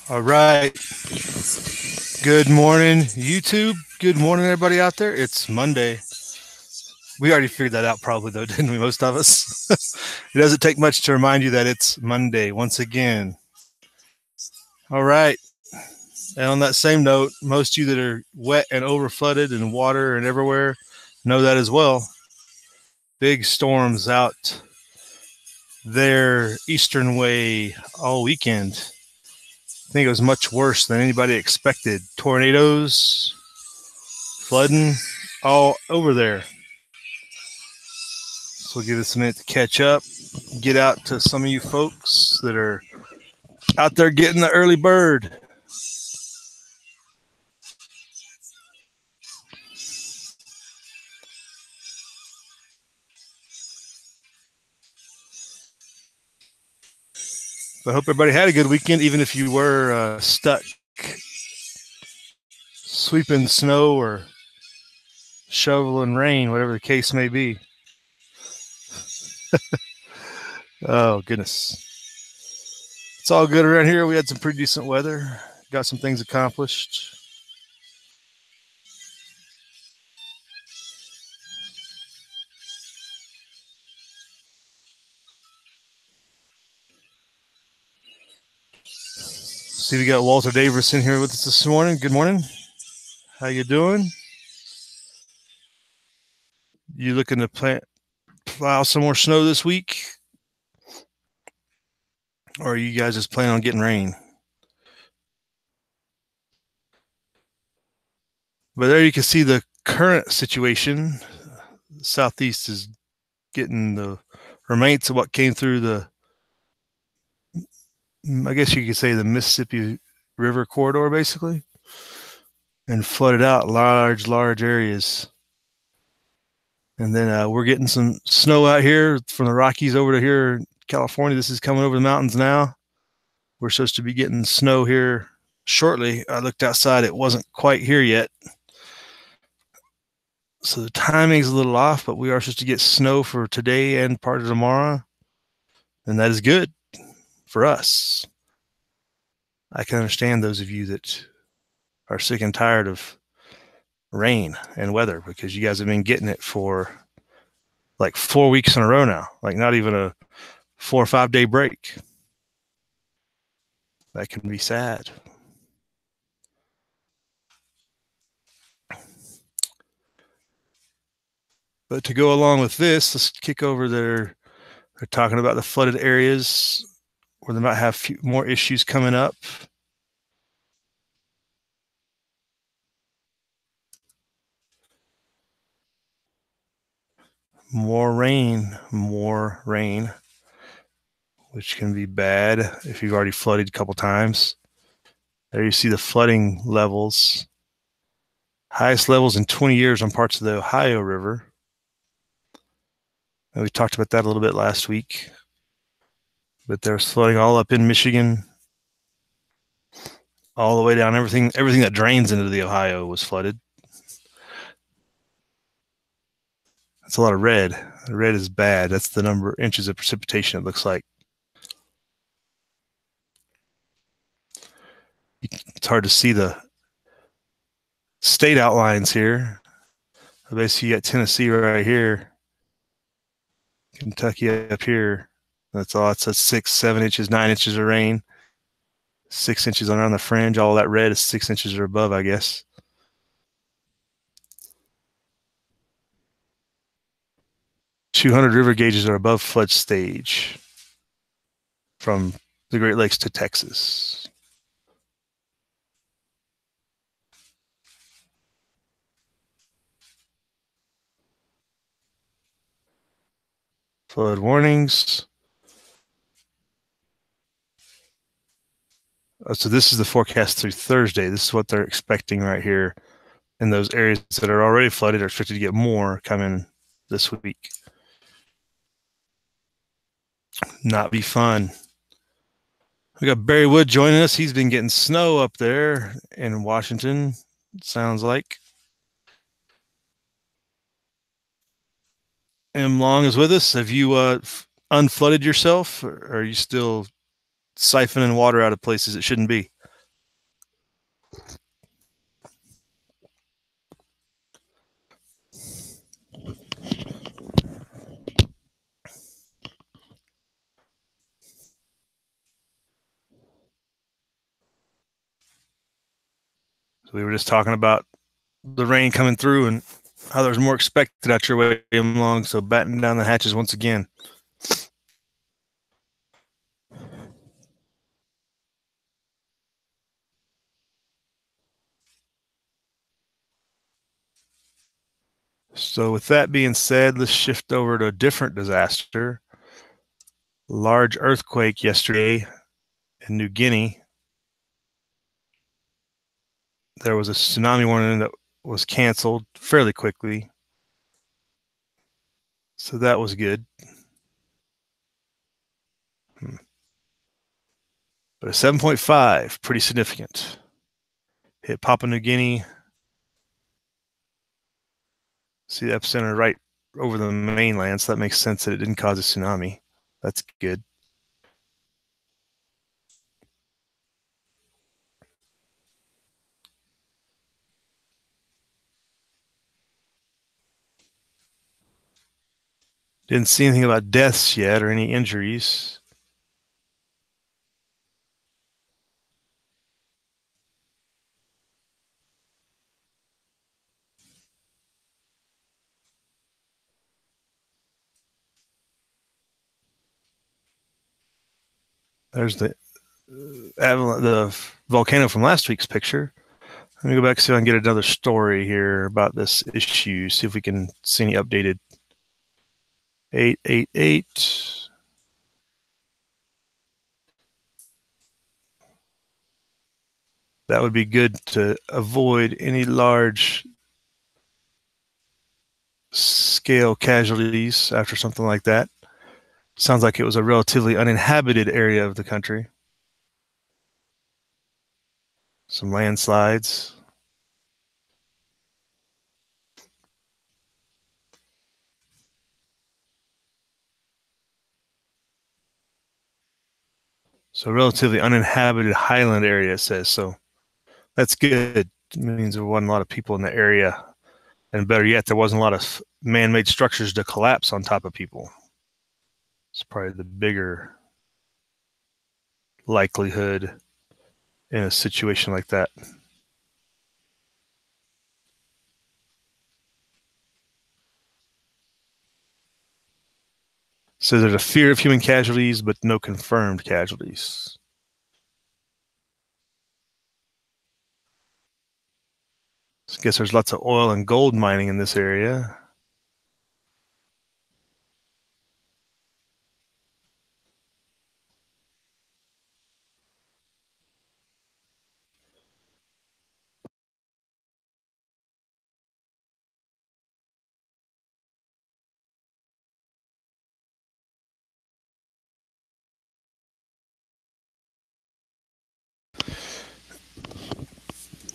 All right. Good morning, YouTube. Good morning, everybody out there. It's Monday. We already figured that out, probably, though, didn't we? Most of us. It doesn't take much to remind you that it's Monday once again. All right. And on that same note, most of you that are wet and over flooded and water and everywhere know that as well. Big storms out there eastern way all weekend. I think it was much worse than anybody expected. Tornadoes, flooding all over there. So we'll give us a minute to catch up, get out to some of you folks that are out there getting the early bird. But I hope everybody had a good weekend, even if you were stuck sweeping snow or shoveling rain, whatever the case may be. Oh, goodness. It's all good around here. We had some pretty decent weather, got some things accomplished. See, we got Walter Davis in here with us this morning. Good morning. How you doing? You looking to plow some more snow this week? Or are you guys just planning on getting rain? But there you can see the current situation. Southeast is getting the remains of what came through the, I guess you could say, the Mississippi River corridor, basically, and flooded out large areas. And then we're getting some snow out here from the Rockies over to here in California. This is coming over the mountains now. We're supposed to be getting snow here shortly. I looked outside. It wasn't quite here yet. So the timing's a little off, but we are supposed to get snow for today and part of tomorrow. And that is good for us. I can understand those of you that are sick and tired of rain and weather because you guys have been getting it for like 4 weeks in a row now, like not even a 4 or 5 day break. That can be sad. But to go along with this, let's kick over there. They're talking about the flooded areas where they might have more issues coming up. More rain, which can be bad if you've already flooded a couple times. There you see the flooding levels. Highest levels in 20 years on parts of the Ohio River. And we talked about that a little bit last week. But there's flooding all up in Michigan, all the way down. Everything that drains into the Ohio was flooded. That's a lot of red. The red is bad. That's the number of inches of precipitation it looks like. It's hard to see the state outlines here. Basically, you got Tennessee right here, Kentucky up here. That's all. It's 6, 7 inches, 9 inches of rain. 6 inches around the fringe. All that red is 6 inches or above, I guess. .200 river gauges are above flood stage from the Great Lakes to Texas. Flood warnings. So this is the forecast through Thursday. This is what they're expecting right here in those areas that are already flooded are expected to get more coming this week. Not be fun. We got Barry Wood joining us. He's been getting snow up there in Washington, it sounds like. M. Long is with us. Have you unflooded yourself, or are you still siphoning water out of places it shouldn't be? So we were just talking about the rain coming through and how there's more expected out your way long. So batten down the hatches once again. So with that being said, let's shift over to a different disaster. Large earthquake yesterday in New Guinea. There was a tsunami warning that was canceled fairly quickly. So that was good. But a 7.5, pretty significant. Hit Papua New Guinea. See the epicenter right over the mainland, so that makes sense that it didn't cause a tsunami. That's good. Didn't see anything about deaths yet or any injuries. There's the volcano from last week's picture. Let me go back so I can get another story here about this issue. See if we can see any updated. 888. That would be good to avoid any large scale casualties after something like that. Sounds like it was a relatively uninhabited area of the country. Some landslides. So relatively uninhabited highland area, it says. So that's good. It means there wasn't a lot of people in the area. And better yet, there wasn't a lot of man-made structures to collapse on top of people. It's probably the bigger likelihood in a situation like that. So there's a fear of human casualties, but no confirmed casualties. So I guess there's lots of oil and gold mining in this area.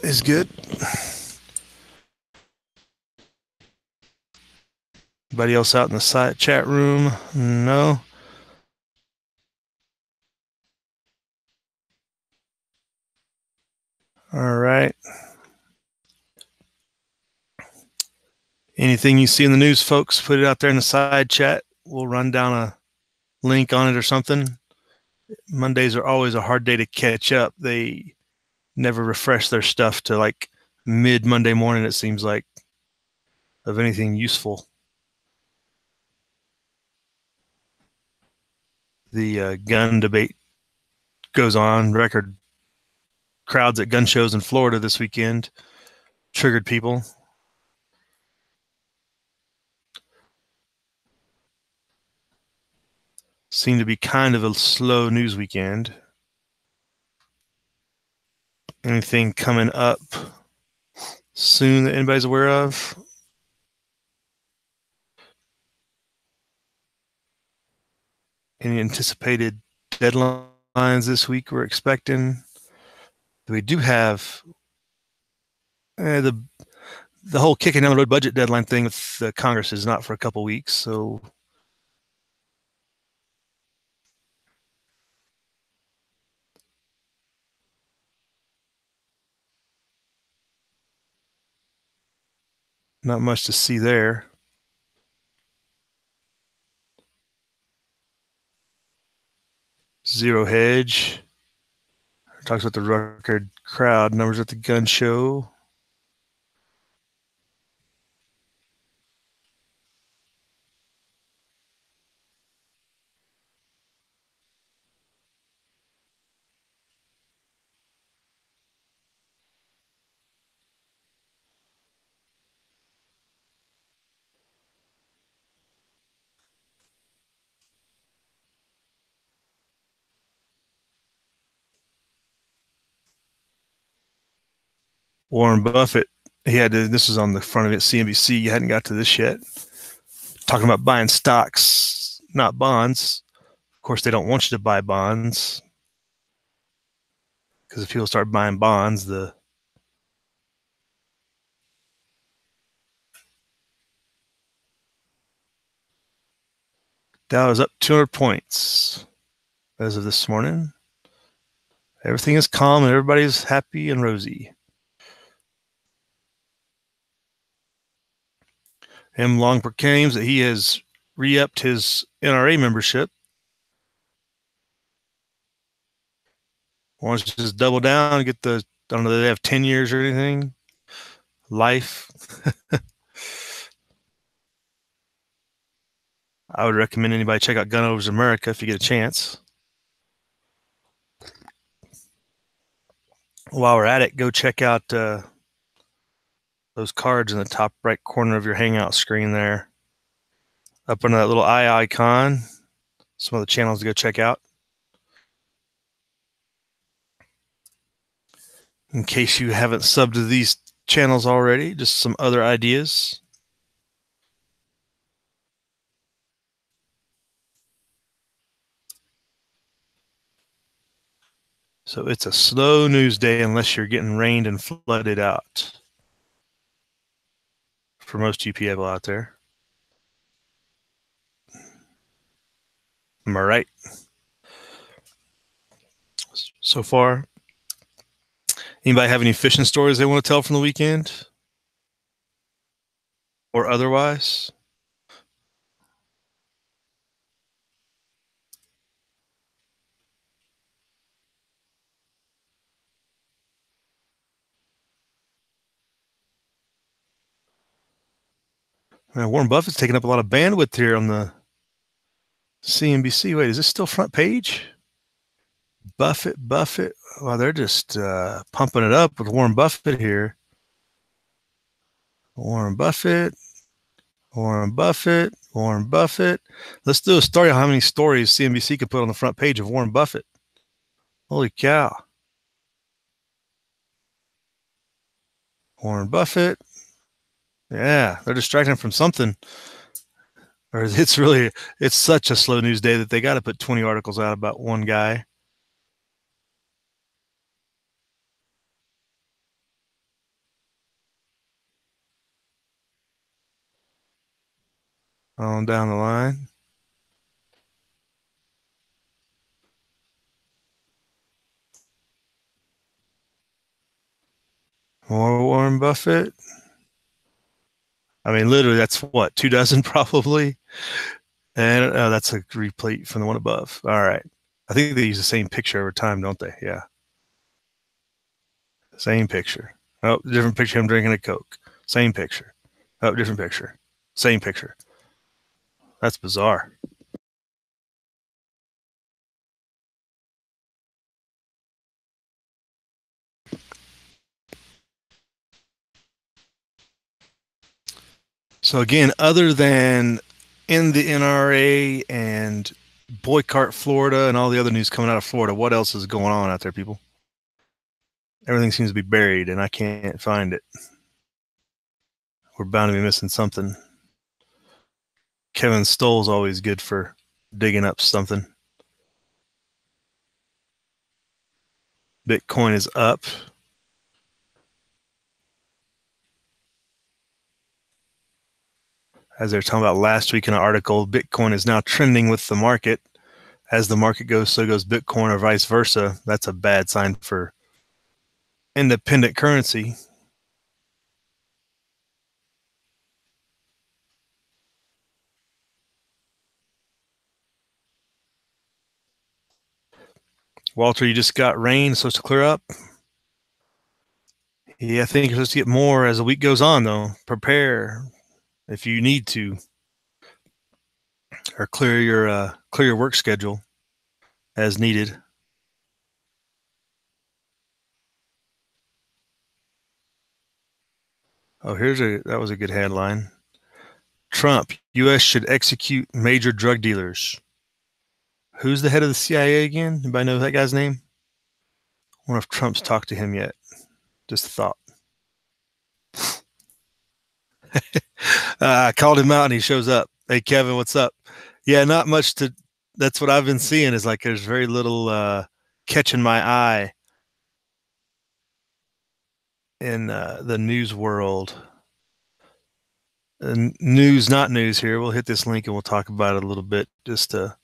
Is good. Anybody else out in the side chat room? No. All right. Anything you see in the news, folks, put it out there in the side chat. We'll run down a link on it or something. Mondays are always a hard day to catch up. They never refresh their stuff to like mid Monday morning, it seems like, of anything useful. The gun debate goes on. Record crowds at gun shows in Florida this weekend triggered people. Seemed to be kind of a slow news weekend. Anything coming up soon that anybody's aware of? Any anticipated deadlines this week we're expecting? We do have the whole kicking down the road budget deadline thing with the Congress is not for a couple weeks, so not much to see there. Zero hedge. Talks about the record crowd numbers at the gun show. Warren Buffett, this is on the front of it, CNBC. You hadn't got to this yet. Talking about buying stocks, not bonds. Of course, they don't want you to buy bonds because if people start buying bonds, the Dow is up 200 points as of this morning. Everything is calm and everybody's happy and rosy. M. Long proclaims that he has re-upped his NRA membership. Wants to just double down and get I don't know, they have 10 years or anything. Life. I would recommend anybody check out Gun Overs America if you get a chance. While we're at it, go check out those cards in the top right corner of your Hangout screen there. Up under that little eye icon. Some of the channels to go check out. In case you haven't subbed to these channels already, just some other ideas. So it's a slow news day unless you're getting rained and flooded out. For most you people out there. Am I right? So far, anybody have any fishing stories they want to tell from the weekend? Or otherwise? Man, Warren Buffett's taking up a lot of bandwidth here on the CNBC. Wait, is this still front page? Buffett. Well, they're just pumping it up with Warren Buffett here. Warren Buffett. Let's do a story on how many stories CNBC could put on the front page of Warren Buffett. Holy cow. Warren Buffett. Yeah, they're distracting him from something. Or it's such a slow news day that they got to put 20 articles out about one guy. On down the line. More Warren Buffett. I mean, literally, that's what, 2 dozen probably? And that's a replate from the one above. All right. I think they use the same picture every time, don't they? Yeah. Same picture. Oh, different picture. I'm drinking a Coke. Same picture. Oh, different picture. Same picture. That's bizarre. So again, other than in the NRA and boycott Florida and all the other news coming out of Florida, what else is going on out there, people? Everything seems to be buried and I can't find it. We're bound to be missing something. Kevin Stoll's always good for digging up something. Bitcoin is up. As they were talking about last week in an article, Bitcoin is now trending with the market. As the market goes, so goes Bitcoin, or vice versa. That's a bad sign for independent currency. Walter, you just got rain, supposed to clear up. Yeah, I think you're supposed to get more as the week goes on, though. Prepare if you need to, or clear your work schedule as needed. Oh, that was a good headline. Trump, U.S. should execute major drug dealers. Who's the head of the CIA again? Anybody know that guy's name? I wonder if Trump's talked to him yet. Just a thought. I called him out and he shows up. Hey, Kevin, what's up? Yeah, not much to. That's what I've been seeing is like there's very little catching my eye in the news world. News, not news here. We'll hit this link and we'll talk about it a little bit just to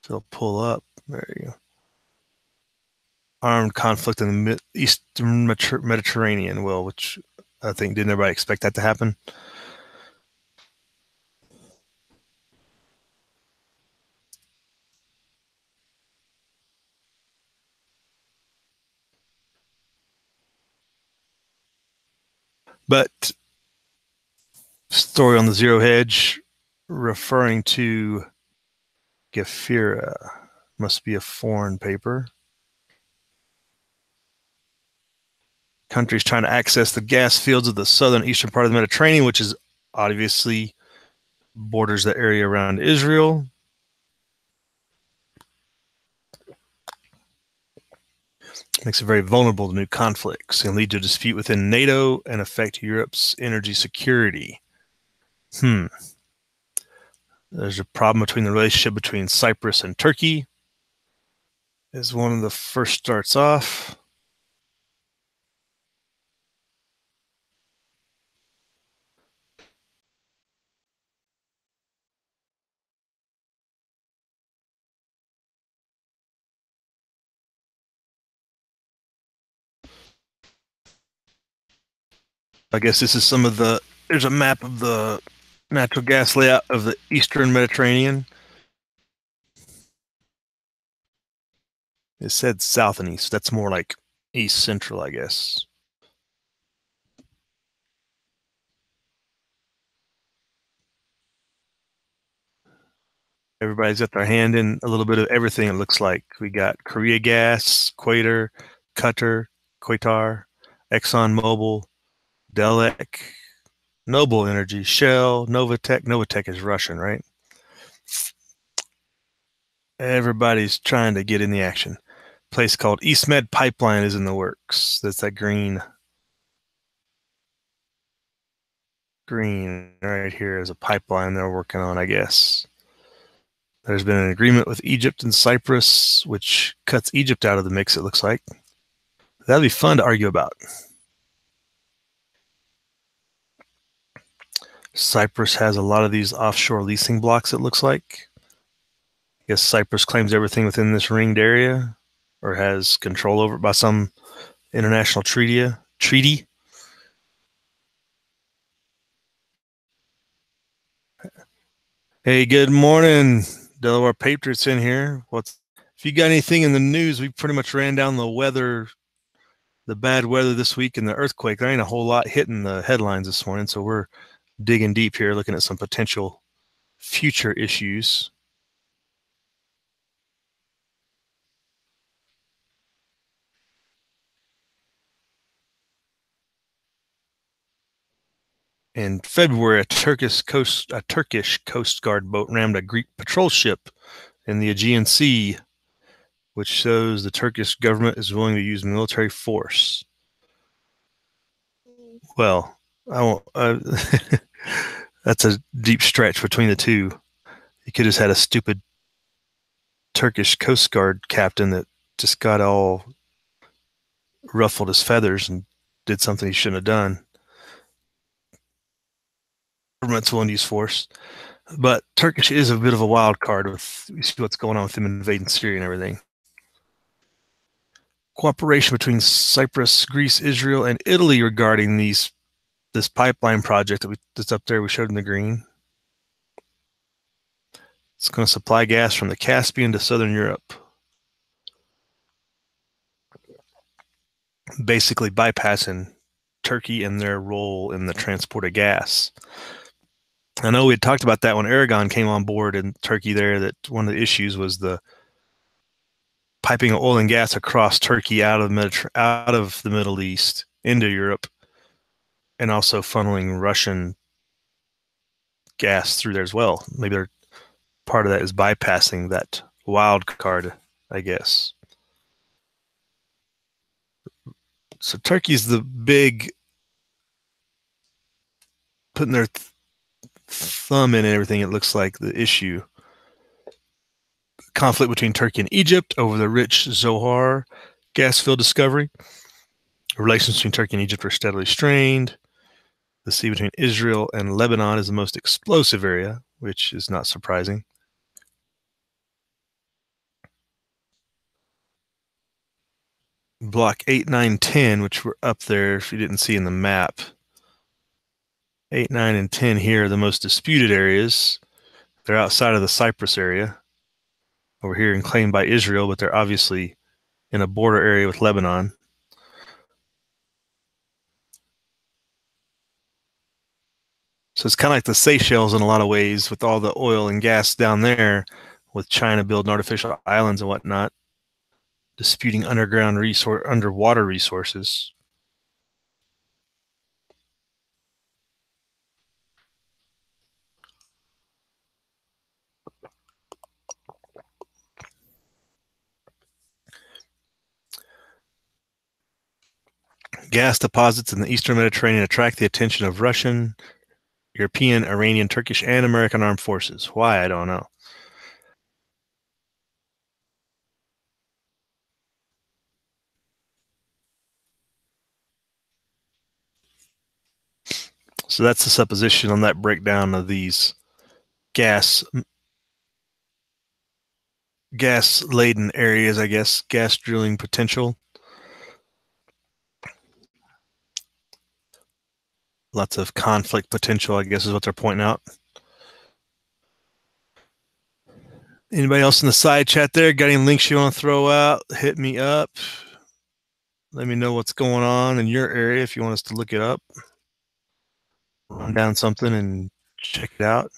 so pull up. There you go. Armed conflict in the Eastern Mediterranean, which I think didn't everybody expect that to happen? But story on the Zero Hedge referring to Gefira must be a foreign paper. Countries trying to access the gas fields of the southern eastern part of the Mediterranean, which is obviously borders the area around Israel. Makes it very vulnerable to new conflicts and lead to a dispute within NATO and affect Europe's energy security. There's a problem between the relationship between Cyprus and Turkey. Is one of the first starts off. I guess this is some of the. There's a map of the natural gas layout of the Eastern Mediterranean. It said south and east. That's more like east central, I guess. Everybody's got their hand in a little bit of everything. It looks like we got Korea Gas, Qatar, Exxon Mobil, Delek, Noble Energy, Shell, Novatech. Novatech is Russian, right? Everybody's trying to get in the action. Place called EastMed Pipeline is in the works. That's that green right here is a pipeline they're working on, I guess. There's been an agreement with Egypt and Cyprus, which cuts Egypt out of the mix, it looks like. That'll be fun to argue about. Cyprus has a lot of these offshore leasing blocks, it looks like. I guess Cyprus claims everything within this ringed area or has control over it by some international treaty. Hey, good morning, Delaware Patriots in here. If you got anything in the news? We pretty much ran down the bad weather this week and the earthquake. There ain't a whole lot hitting the headlines this morning, so we're digging deep here, looking at some potential future issues. In February, a Turkish Coast Guard boat rammed a Greek patrol ship in the Aegean Sea, which shows the Turkish government is willing to use military force. Well, I won't. That's a deep stretch between the two. You could have just had a stupid Turkish Coast Guard captain that just got all ruffled his feathers and did something he shouldn't have done. Government's willing to use force. But Turkish is a bit of a wild card with you see what's going on with them invading Syria and everything. Cooperation between Cyprus, Greece, Israel, and Italy regarding this pipeline project that's up there we showed in the green. It's going to supply gas from the Caspian to southern Europe, basically bypassing Turkey and their role in the transport of gas. I know we had talked about that when Aragon came on board in Turkey there, that one of the issues was the piping of oil and gas across Turkey out of the Middle East into Europe, and also funneling Russian gas through there as well. Maybe part of that is bypassing that wild card, I guess. So Turkey's the big putting their thumb in everything. It looks like the issue. Conflict between Turkey and Egypt over the rich Zohar gas field discovery. Relations between Turkey and Egypt are steadily strained. The sea between Israel and Lebanon is the most explosive area, which is not surprising. Block 8, 9, 10, which were up there if you didn't see in the map. 8, 9, and 10 here are the most disputed areas. They're outside of the Cyprus area over here and claimed by Israel, but they're obviously in a border area with Lebanon. So it's kind of like the Seychelles in a lot of ways, with all the oil and gas down there, with China building artificial islands and whatnot, disputing underwater resources. Gas deposits in the Eastern Mediterranean attract the attention of Russian, European, Iranian, Turkish, and American armed forces. Why? I don't know. So that's the supposition on that breakdown of these gas-laden areas, I guess, gas drilling potential. Lots of conflict potential, I guess, is what they're pointing out. Anybody else in the side chat there? Got any links you want to throw out? Hit me up. Let me know what's going on in your area if you want us to look it up. Run down something and check it out.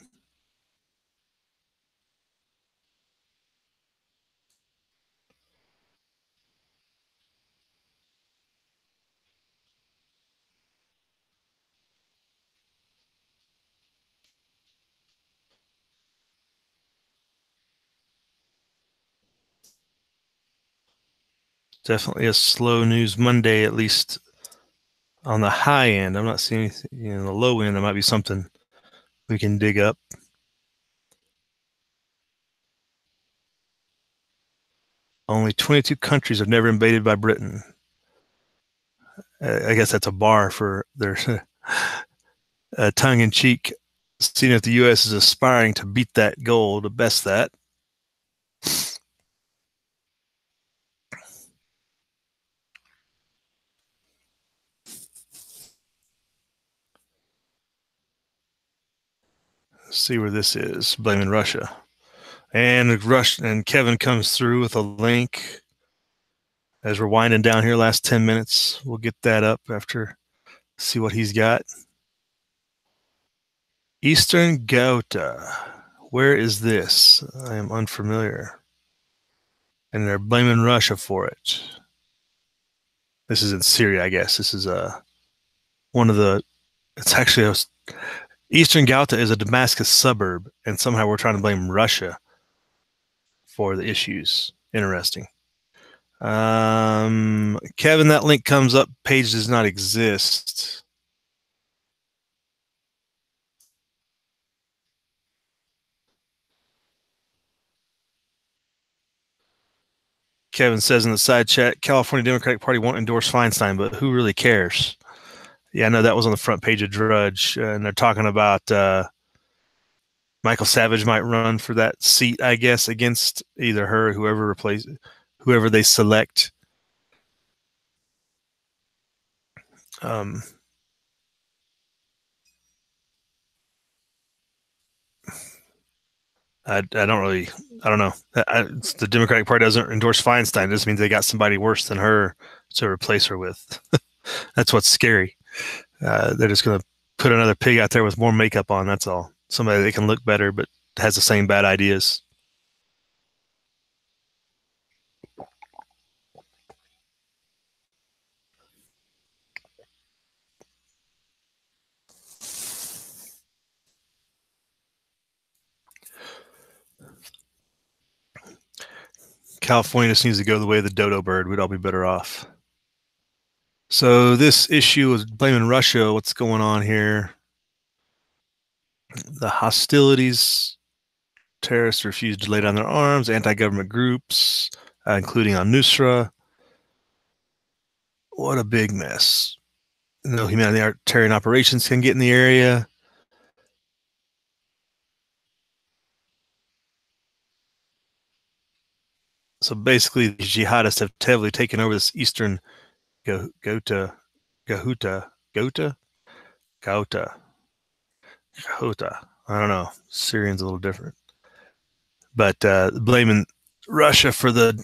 Definitely a slow news Monday, at least on the high end. I'm not seeing anything, the low end, there might be something we can dig up. Only 22 countries have never invaded by Britain. I guess that's a bar for their tongue-in-cheek, seeing if the U.S. is aspiring to beat that goal, to best that. Let's see where this is, blaming Russia. And Kevin comes through with a link as we're winding down here last 10 minutes. We'll get that up after, see what he's got. Eastern Ghouta. Where is this? I am unfamiliar. And they're blaming Russia for it. This is in Syria, I guess. This is one of the, it's actually Eastern Ghouta is a Damascus suburb, and somehow we're trying to blame Russia for the issues. Interesting. Kevin, that link comes up. Page does not exist. Kevin says in the side chat, California Democratic Party won't endorse Feinstein, but who really cares? Yeah, I know that was on the front page of Drudge, and they're talking about Michael Savage might run for that seat, I guess, against either her or whoever they select. I don't know. The Democratic Party doesn't endorse Feinstein. This means they got somebody worse than her to replace her with. That's what's scary. They're just going to put another pig out there with more makeup on. That's all. Somebody that can look better but has the same bad ideas. California just needs to go the way of the dodo bird. We'd all be better off. So this issue is blaming Russia. What's going on here? The hostilities, terrorists refused to lay down their arms, anti-government groups, including al-Nusra. What a big mess. No humanitarian operations can get in the area. So basically, the jihadists have heavily taken over this eastern Ghouta. I don't know. Syrian's a little different. But blaming Russia for the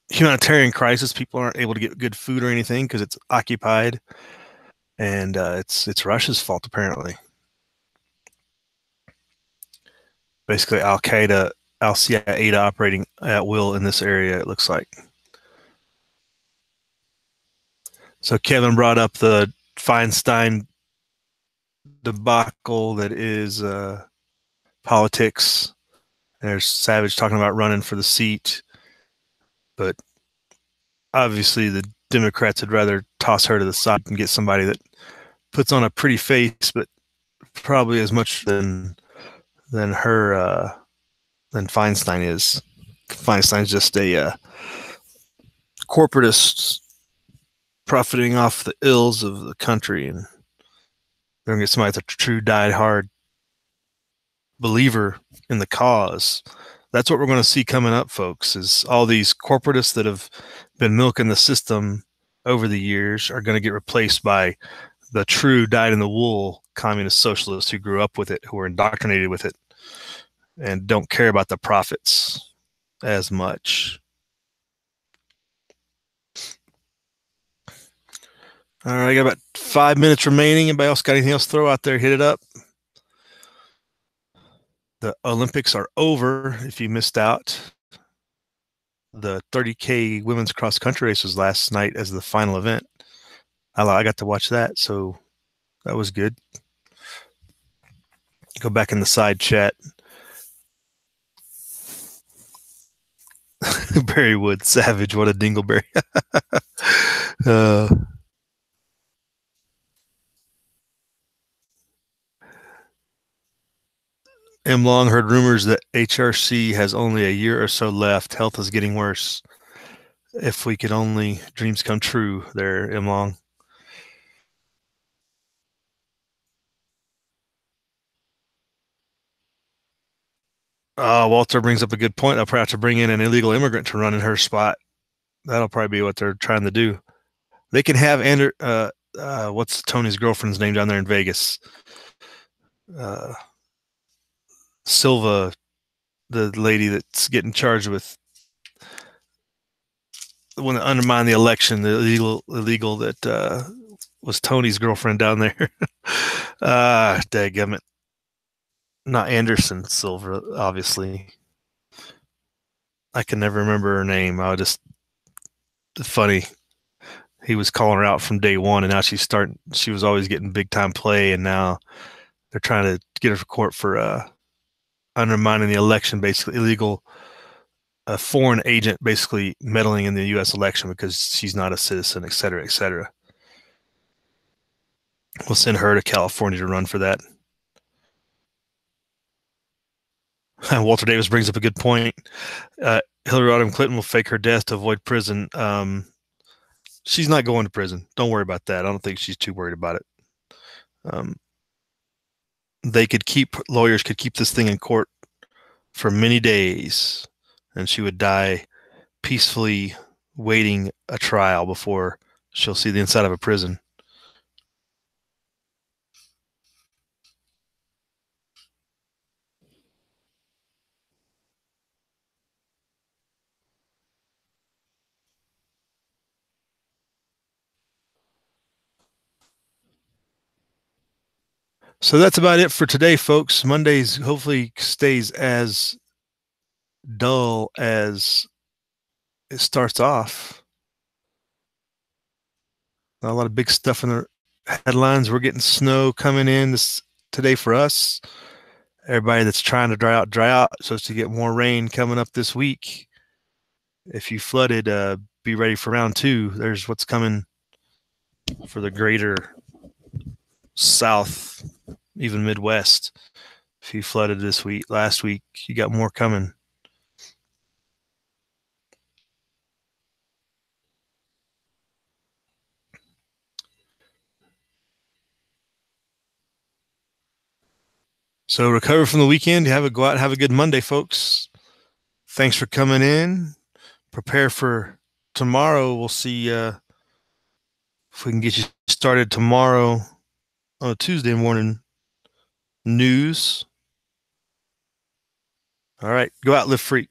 humanitarian crisis. People aren't able to get good food or anything because it's occupied. And it's Russia's fault, apparently. Basically, Al-Qaeda, Al-Qaeda operating at will in this area, it looks like. So Kevin brought up the Feinstein debacle that is politics. There's Savage talking about running for the seat, but obviously the Democrats would rather toss her to the side and get somebody that puts on a pretty face, but probably as much than her than Feinstein is. Feinstein's just a corporatist profiting off the ills of the country, and they're gonna get somebody that's a true diehard believer in the cause. That's what we're going to see coming up, folks, is all these corporatists that have been milking the system over the years are going to get replaced by the true dyed-in-the-wool communist socialists who grew up with it, who are indoctrinated with it, and don't care about the profits as much. All right, I got about 5 minutes remaining. Anybody else got anything else to throw out there? Hit it up. The Olympics are over. If you missed out, the 30K women's cross country race was last night as the final event. I got to watch that, so that was good. Go back in the side chat. Berrywood Savage, what a dingleberry. M. Long heard rumors that HRC has only a year or so left. Health is getting worse. If we could only dreams come true there, M. Long. Walter brings up a good point. They'll probably have to bring in an illegal immigrant to run in her spot. That'll probably be what they're trying to do. They can have what's Tony's girlfriend's name down there in Vegas? Silva, the lady that's getting charged with the one that undermined the election, the illegal that was Tony's girlfriend down there. Dadgummit. Not Anderson Silva, obviously. I can never remember her name. Funny. He was calling her out from day one, and now she was always getting big time play, and now they're trying to get her to court for undermining the election, basically illegal, a foreign agent basically meddling in the U.S. election because she's not a citizen, et cetera, et cetera. We'll send her to California to run for that. Walter Davis brings up a good point. Hillary Rodham Clinton will fake her death to avoid prison. She's not going to prison. Don't worry about that. I don't think she's too worried about it. Lawyers could keep this thing in court for many days, and she would die peacefully waiting a trial before she'll see the inside of a prison. So that's about it for today, folks. Mondays hopefully stays as dull as it starts off. Not a lot of big stuff in the headlines. We're getting snow coming in today for us. Everybody that's trying to dry out. Supposed to get more rain coming up this week. If you flooded, be ready for round 2. There's what's coming for the greater South, even Midwest. If you flooded last week, you got more coming. So recover from the weekend. Go out and have a good Monday, folks. Thanks for coming in. Prepare for tomorrow. We'll see if we can get you started tomorrow on a Tuesday morning news. All right. Go out, live free.